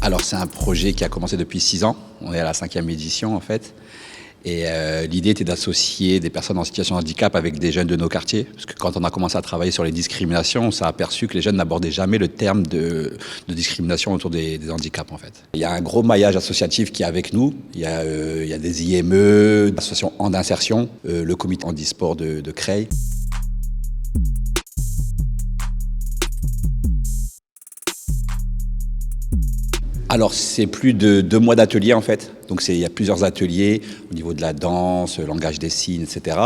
Alors c'est un projet qui a commencé depuis 6 ans, on est à la 5e édition en fait. Et l'idée était d'associer des personnes en situation de handicap avec des jeunes de nos quartiers. Parce que quand on a commencé à travailler sur les discriminations, on s'est aperçu que les jeunes n'abordaient jamais le terme de discrimination autour des handicaps en fait. Il y a un gros maillage associatif qui est avec nous. Il y a des IME, l'association Handinsertion, le comité handisport de Creil. Alors c'est plus de 2 mois d'ateliers en fait, donc il y a plusieurs ateliers au niveau de la danse, le langage des signes, etc.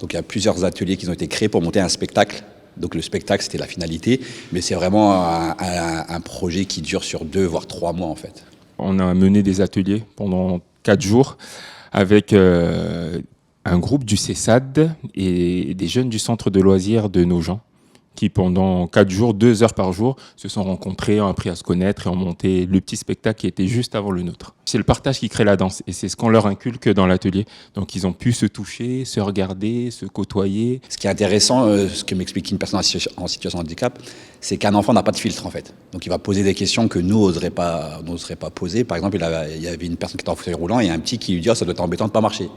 Donc il y a plusieurs ateliers qui ont été créés pour monter un spectacle. Donc le spectacle c'était la finalité, mais c'est vraiment un projet qui dure sur 2 voire 3 mois en fait. On a mené des ateliers pendant 4 jours avec un groupe du CESAD et des jeunes du centre de loisirs de Nogent, qui pendant 4 jours, 2 heures par jour, se sont rencontrés, ont appris à se connaître et ont monté le petit spectacle qui était juste avant le nôtre. C'est le partage qui crée la danse et c'est ce qu'on leur inculque dans l'atelier. Donc ils ont pu se toucher, se regarder, se côtoyer. Ce qui est intéressant, ce que m'explique une personne en situation de handicap, c'est qu'un enfant n'a pas de filtre en fait. Donc il va poser des questions que nous n'oserions pas poser. Par exemple, il y avait une personne qui était en fauteuil roulant et un petit qui lui dit « Oh, ça doit être embêtant de ne pas marcher ».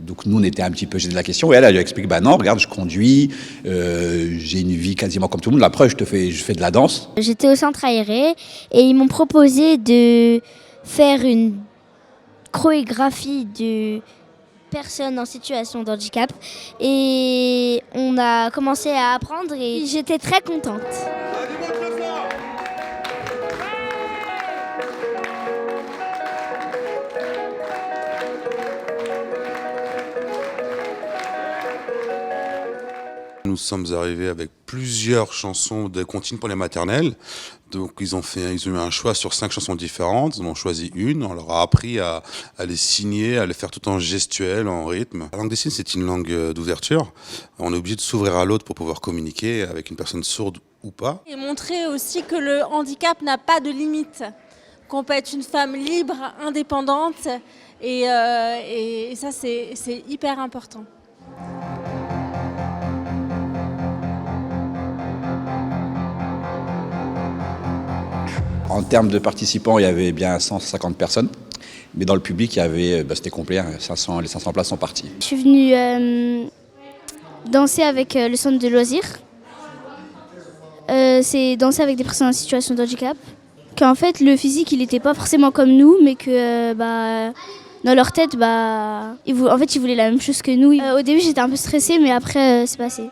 Donc nous, on était un petit peu gênés de la question. Et elle lui explique, bah non, regarde, je conduis, j'ai une vie quasiment comme tout le monde. La preuve, je fais de la danse. J'étais au centre aéré et ils m'ont proposé de faire une chorégraphie de personnes en situation de handicap. Et on a commencé à apprendre et j'étais très contente. Nous sommes arrivés avec plusieurs chansons de comptines pour les maternelles. Donc ils ont eu un choix sur 5 chansons différentes. Ils en ont choisi une. On leur a appris à les signer, à les faire tout en gestuel, en rythme. La langue des signes, c'est une langue d'ouverture. On est obligé de s'ouvrir à l'autre pour pouvoir communiquer avec une personne sourde ou pas. Et montrer aussi que le handicap n'a pas de limite, qu'on peut être une femme libre, indépendante. Et ça, c'est hyper important. En termes de participants, il y avait bien 150 personnes. Mais dans le public, c'était complet, les 500 places sont parties. Je suis venue danser avec le centre de loisirs. C'est danser avec des personnes en situation de handicap. Qu'en fait, le physique, il n'était pas forcément comme nous, mais que dans leur tête, ils voulaient la même chose que nous. Au début, j'étais un peu stressée, mais après, c'est passé.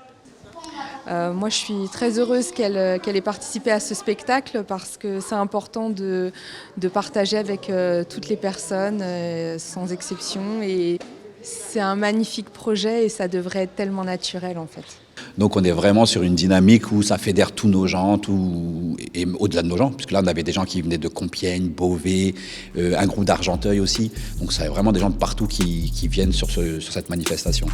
Moi, je suis très heureuse qu'elle ait participé à ce spectacle parce que c'est important de partager avec toutes les personnes, sans exception. Et c'est un magnifique projet et ça devrait être tellement naturel en fait. Donc on est vraiment sur une dynamique où ça fédère tous nos gens, et au-delà de nos gens, puisque là on avait des gens qui venaient de Compiègne, Beauvais, un groupe d'Argenteuil aussi. Donc c'est vraiment des gens de partout qui viennent sur cette manifestation.